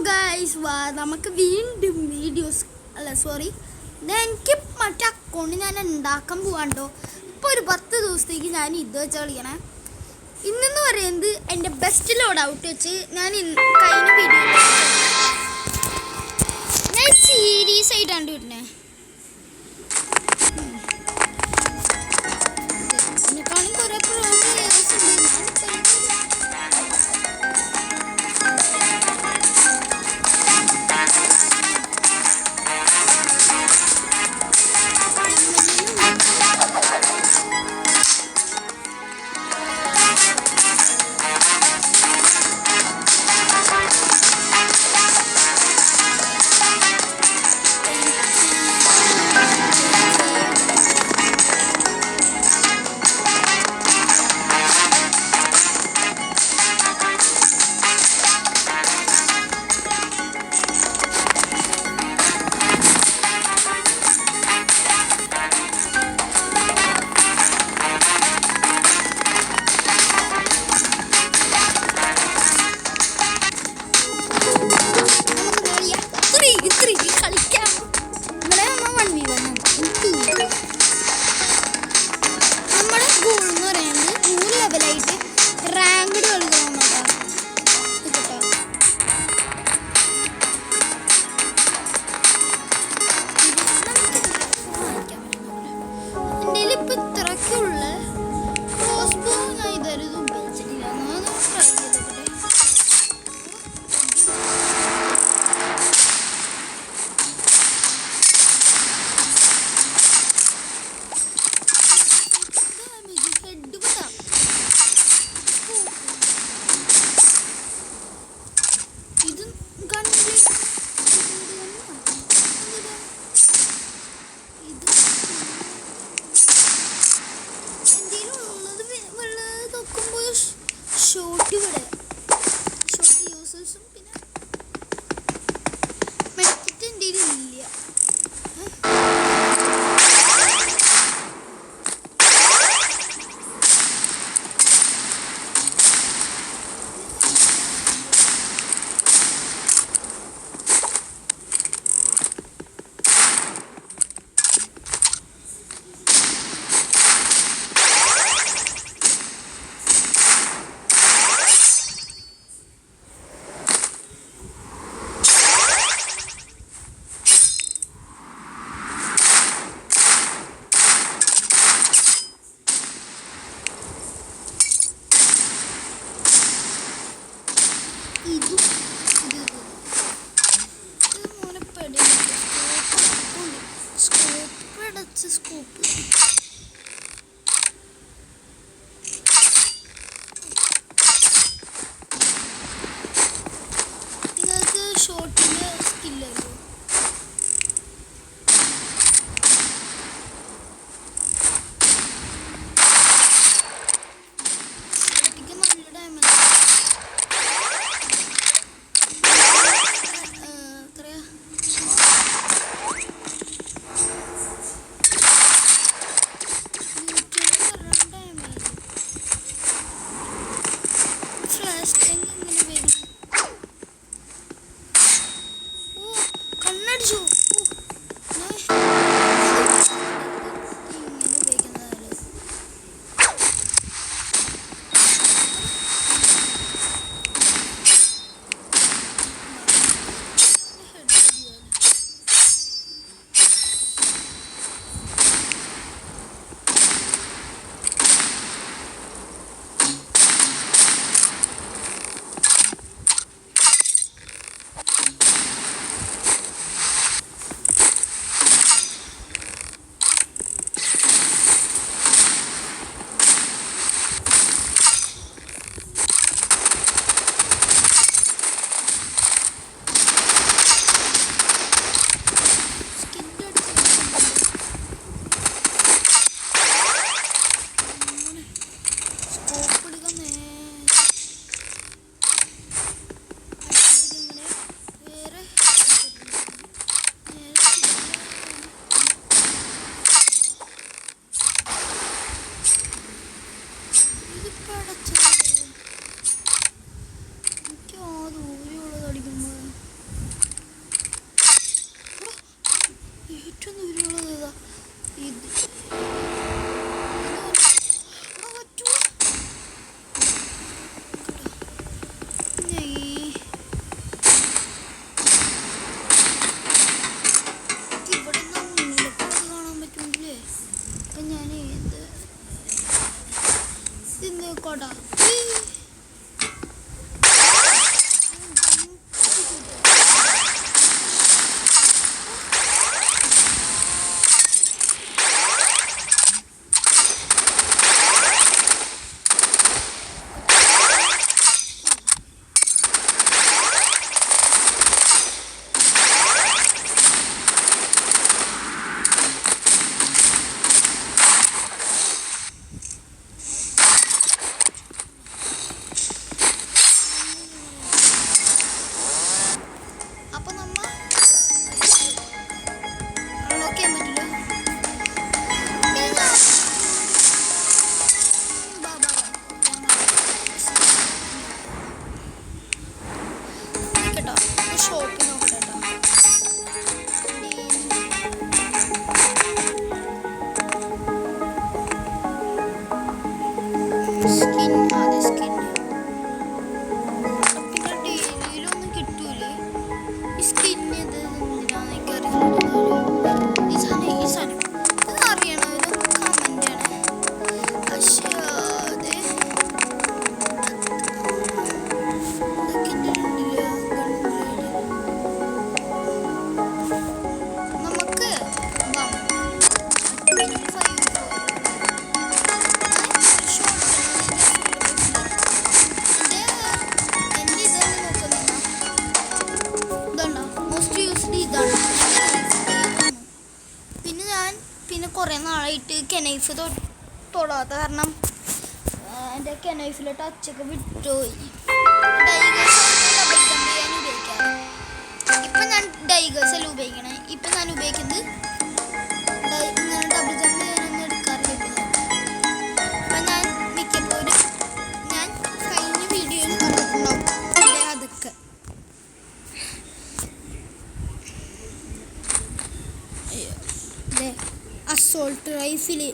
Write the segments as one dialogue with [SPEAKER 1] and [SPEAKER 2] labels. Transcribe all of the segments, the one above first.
[SPEAKER 1] Guys നമുക്ക് വീണ്ടും videos എനിക്ക് മറ്റേ അക്കൗണ്ട് ഞാൻ ഉണ്ടാക്കാൻ പോവാണ്ടോ. ഇപ്പോൾ ഒരു 10 ദിവസത്തേക്ക് ഞാൻ ഇത് വെച്ച് കളിക്കണേ. ഇന്നെന്ന് പറയുന്നത് എൻ്റെ ബെസ്റ്റ് ലോഡ് ഔട്ട് വെച്ച് ഞാൻ കഴിഞ്ഞ വീഡിയോ ഞാൻ സീരീസ് ആയിട്ടാണ് വിടണേ. ഇതിനെക്കാളും കുറേ പ്രോഗ്രാംസ് ഉണ്ട്. ഷോർട്ട് യൂസേഴ്സും പിന്നെ മെഡിക്കറ്റ് എൻ്റെ ഇല്ല. സ്കോപ്പ് നിങ്ങൾക്ക് ഷോട്ടിൻ്റെ സ്കില്ലല്ലോ. നല്ല ഡാമേജ് എത്രയാ നിൽക്കട്ടോ, ഷോപ്പിൽ നോക്കട്ടെ കേട്ടോ. സ്കിൻ, അതെ സ്കിൻ. പിന്നെ ഡെയിലിയിലൊന്നും കിട്ടൂലേ ഈ സ്കിൻ? ഇത് എന്തിനാന്ന് എനിക്കറിയില്ല. ഈ സാധനം ഇത് അറിയണോ? ഇതൊക്കെ കമൻ്റാണ്. പക്ഷേ അതെ ഇതൊക്കെ എൻ്റെ ഉണ്ടില്ല. നമുക്ക് പിന്നെ കുറേ നാളായിട്ട് കെനൈഫ് തൊടാത്ത കാരണം എൻ്റെ കെനൈഫിലെ ടച്ചൊക്കെ വിട്ടുപോയി. ഡബിൾ ജമ്പ് ചെയ്യാൻ ഉപയോഗിക്കാറ്. ഇപ്പം ഞാൻ ഡൈഗേഴ്സ് അല്ല ഉപയോഗിക്കണേ. ഇപ്പം ഞാൻ ഉപയോഗിക്കുന്നത് ഇങ്ങനെ ഡബിൾ ജമ്പ് ചെയ്യാനൊന്നും എടുക്കാറില്ല. അപ്പം ഞാൻ മിക്കപ്പോഴും ഞാൻ കഴിഞ്ഞ വീഡിയോയിൽ കണ്ടിട്ടുണ്ടാവും അതൊക്കെ. അസോൾട്ട് റൈഫില്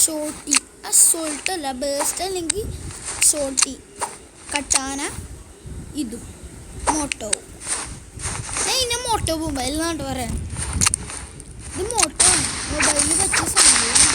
[SPEAKER 1] ഷോട്ടി, അസോൾട്ട് അല്ല ബേസ്റ്റ് അല്ലെങ്കിൽ ഷോട്ടി, കട്ടാന, ഇതും മോട്ടോ. ഞാൻ ഇതിനെ മോട്ടോ മൊബൈൽ എന്നാണ് പറയാൻ. ഇത് മോട്ടോ ആണ്, മൊബൈലിന് പറ്റിയ സംഭവമാണ്.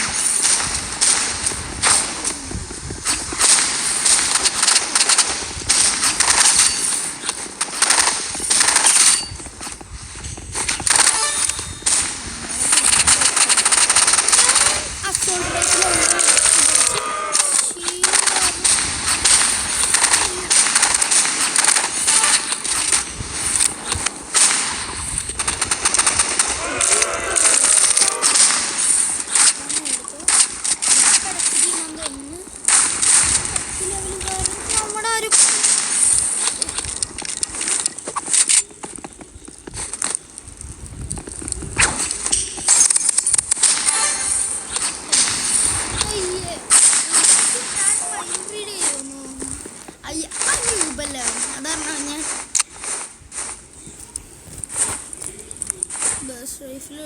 [SPEAKER 1] അതാണ് ഞാൻ ബസ് റൈഫിൽ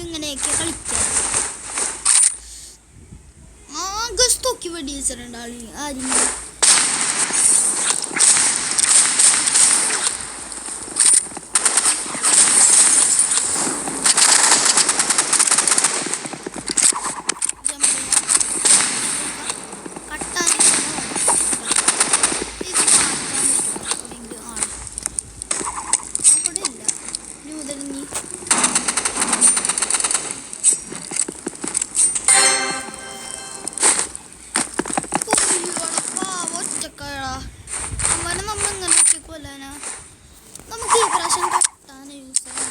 [SPEAKER 1] ഇങ്ങനെയൊക്കെ കളിക്കാം. ആകെ വെടിവെച്ചിട്ടുണ്ട് ആരെങ്കിലും. നമുക്ക് ഈ പ്രാവശ്യം കട്ടാൻ യൂസ് ചെയ്യാൻ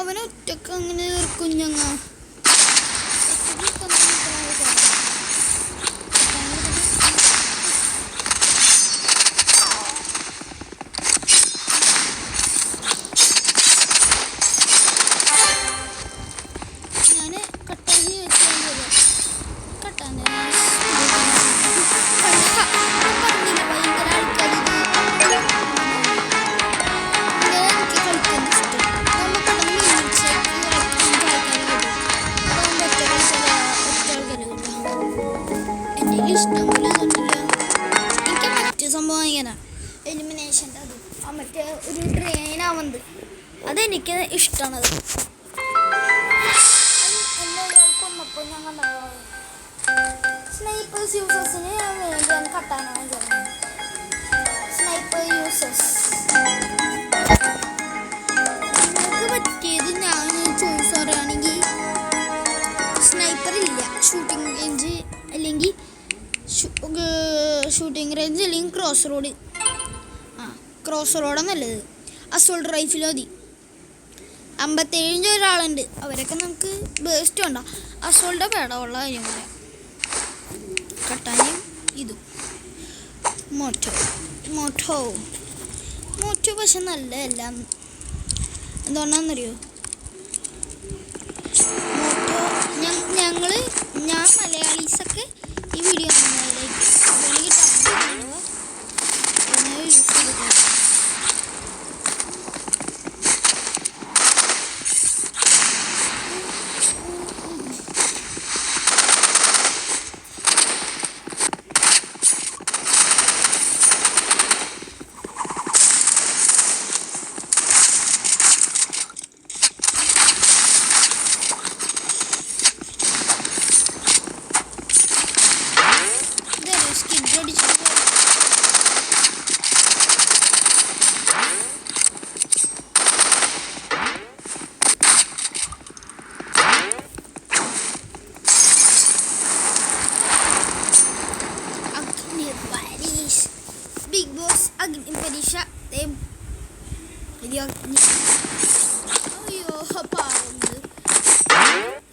[SPEAKER 1] അവനൊറ്റക്ക് അങ്ങനെ കുഞ്ഞങ്ങ എനിക്ക് മറ്റു സംഭവം ഇങ്ങനെ എലിമിനേഷൻ്റെ അത് മറ്റേ ഒരു ട്രെയിനാവുന്നത് അതെനിക്ക് ഇഷ്ടമാണത്. എല്ലാ ഒരാൾക്ക് വന്നപ്പോൾ ഞാൻ കണ്ടത് സ്നൈപ്പേഴ്സ് ബോസ് യൂസേഴ്സിന് ഞാൻ വേണ്ടിയാണ് കട്ടാനാണ് ചെയ്യുന്നത്. സ്നൈപ്പർ യൂസേഴ്സ് നിങ്ങൾക്ക് പറ്റിയത് ഞാൻ ചോയ്സ് പറയുകയാണെങ്കിൽ സ്നൈപ്പർ ഇല്ല, ഷൂട്ടിംഗ് റേഞ്ച് അല്ലെങ്കിൽ ഷൂട്ടിംഗ് റേഞ്ച് അല്ലെങ്കിൽ ക്രോസ് റോഡ്. ക്രോസ് റോഡാണ് നല്ലത്. അസോൾട്ട് റൈഫിൽ മതി. 57 ഒരാളുണ്ട്, അവരൊക്കെ നമുക്ക് ബേസ്റ്റ് ഉണ്ടോ. അസോൾട്ട് പേടമുള്ള കാര്യം പറയാം. കട്ടാനും ഇതും മോട്ടോ മോട്ടോ മോട്ടോ പക്ഷെ നല്ലതല്ല. എന്തുകൊണ്ടാണെന്നറിയോ? മോട്ടോ ഞാൻ മലയാളീസൊക്കെ ഈ വീഡിയോ കാണുന്നതിലേക്ക് യൂസ് ചെയ്തിട്ടുണ്ട്. ബിഗ് ബോസ് അഗ്നി പരീക്ഷ. അയ്യോ പാവുന്നത്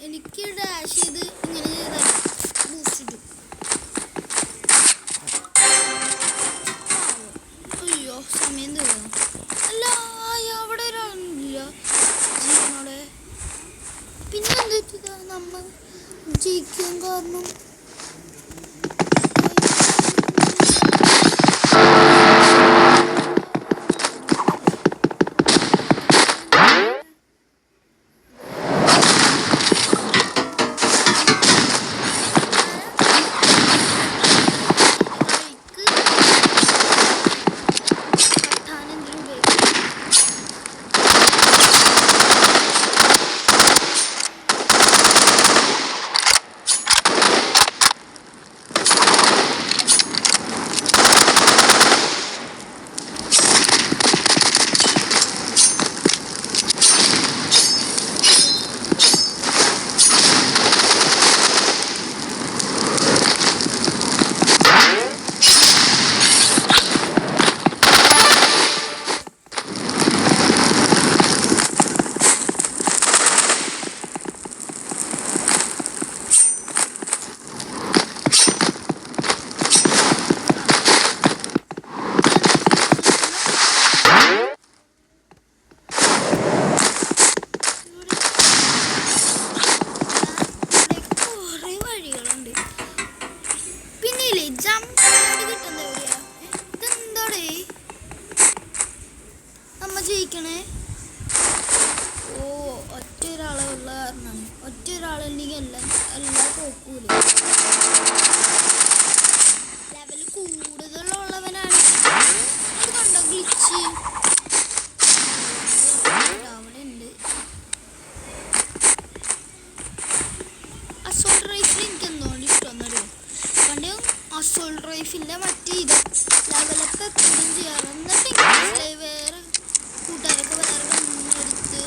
[SPEAKER 1] എനിക്ക് ഡാഷ് ചെയ്ത് ഇങ്ങനെ ചെയ്താൽ ബൂസ്റ്റ് ഇട്ടു. അയ്യോ സമയം തീർന്നു. അല്ല അവിടെ ഒരാളില്ല ജീവനോടെ. പിന്നെ എന്താ നമ്മൾ ജയിക്കാൻ കാരണം ജയിക്കണേ. ഓ ഒറ്റ ഒരാളെ ഉള്ള കാരണമാണ്. ഒറ്റ ഒരാളുണ്ടെങ്കിൽ എല്ലാം തോക്കൂല. ലെവൽ കൂടുതലുള്ളവനാണ്. അത് കണ്ടോ ഗ്ലിച്ച് അവിടെ ഉണ്ട്. അസോൾട്ട് റൈഫിൽ എനിക്ക് എന്തുകൊണ്ട് ഇഷ്ടമെന്നറിയോ? പണ്ട് അസോൾട്ട് റൈഫിൻ്റെ മറ്റേ ഇത് ലെവലൊക്കെ എപ്പോഴും ചെയ്യാറ്. എന്നിട്ട് വേറെ കൂട്ടുകാരൊക്കെ വേറെ എടുത്ത്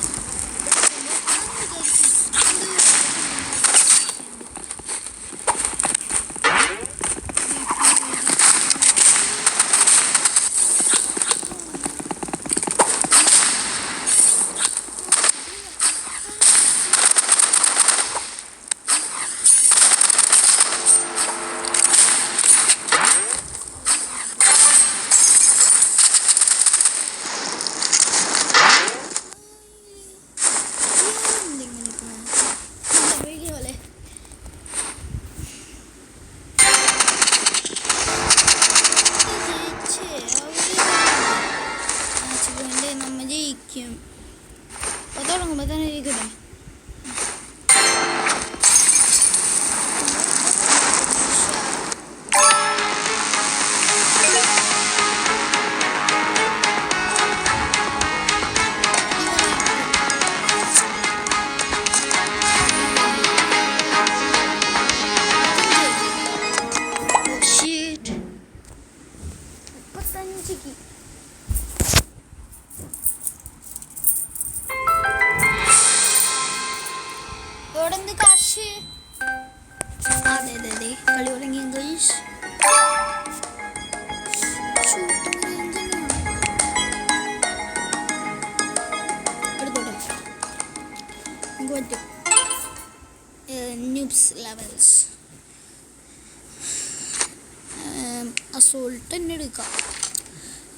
[SPEAKER 1] അസോൾട്ട് തന്നെ എടുക്കാം.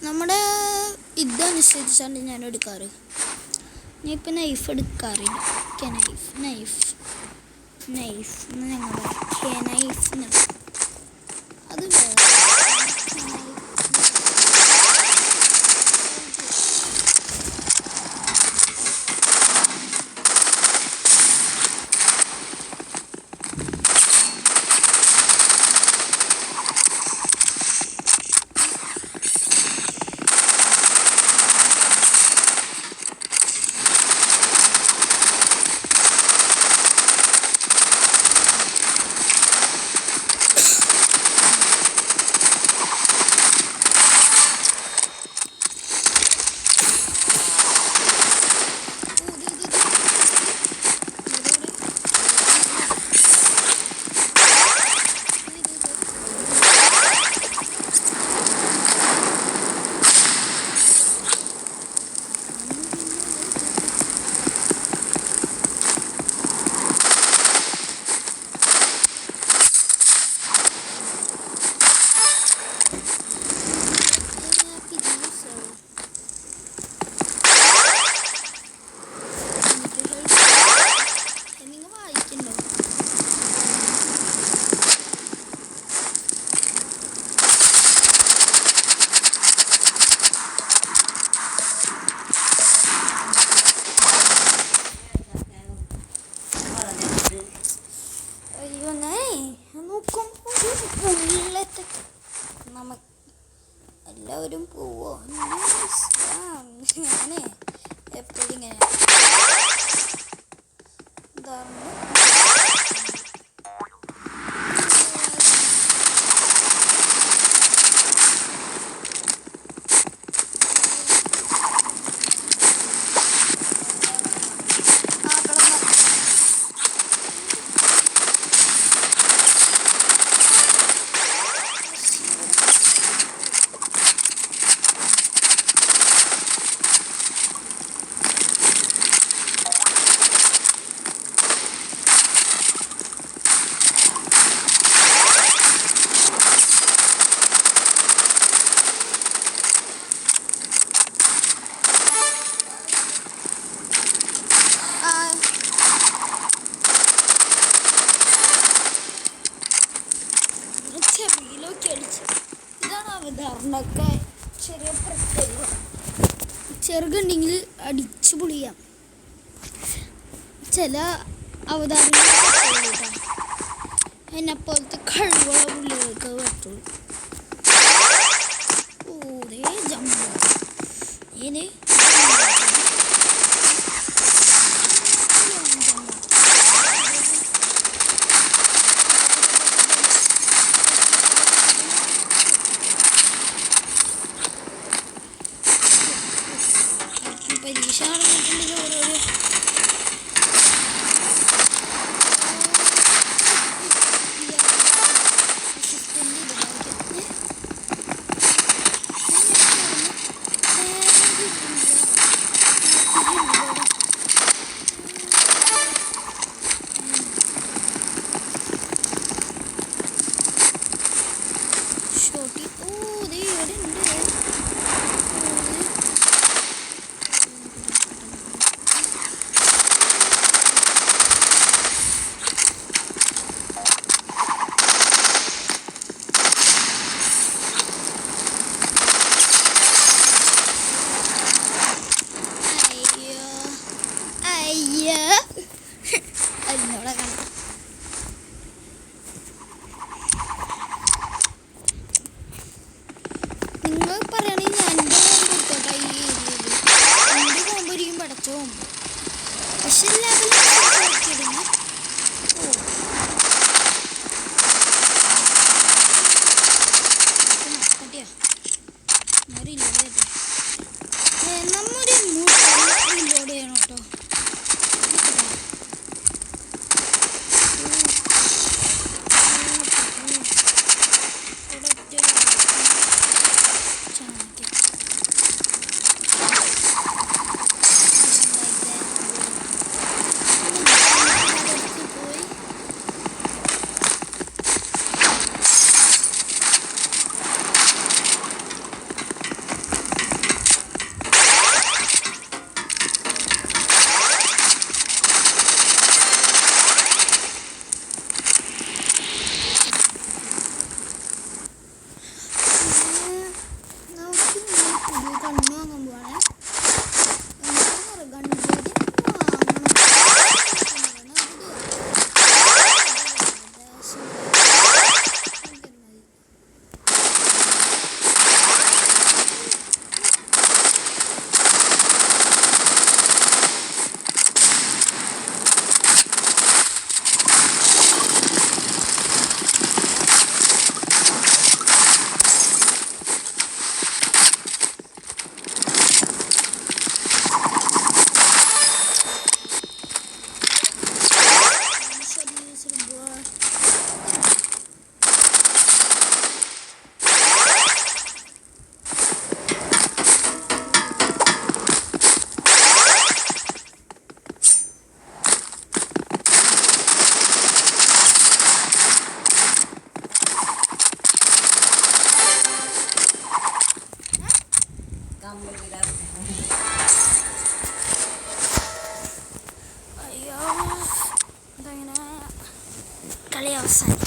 [SPEAKER 1] നമ്മുടെ ഇതനുസരിച്ചാണ് ഞാൻ എടുക്കാറ്. ഞാൻ ഇപ്പം നൈഫ് എടുക്കാറില്ല. നൈഫ് ഞങ്ങൾ നൈഫ് അത് വേറെ നമുക്ക് എല്ലാവരും പോവോ? ഞാനേ എപ്പോഴും ഇങ്ങനെ ഇതാണ് അവതാരണമൊക്കെ ചെറിയ പ്രത്യേകത. ചെറുകുണ്ടെങ്കിൽ അടിച്ചു പൊളിയാം. ചില അവതാരണങ്ങൾ എന്നെപ്പോലത്തെ കഴിവുള്ള പുള്ളികൾക്ക് പറ്റുള്ളൂ. ഓരേ ജമ്പ് ഇനി പരീക്ഷ നടന്നിട്ടുണ്ടെങ്കിൽ ഓരോരോ ഷോട്ടി ഇവിടെ ഉണ്ട്. അതിനോടെ കണ്ടു നിങ്ങൾ പറയുകയാണെങ്കിൽ ഞാൻ എൻ്റെ കൊടുത്തോട്ടെ. ഈ ഏരിയയിൽ എൻ്റെ പോകുമ്പോഴേക്കും പടച്ചോ. പക്ഷെ ലെവലിടുന്നു. ഓട്ടിയാ റിലോഡ് നമ്മുടെ റിലോഡ് ചെയ്യണം കേട്ടോ. അവസാനിക്കും.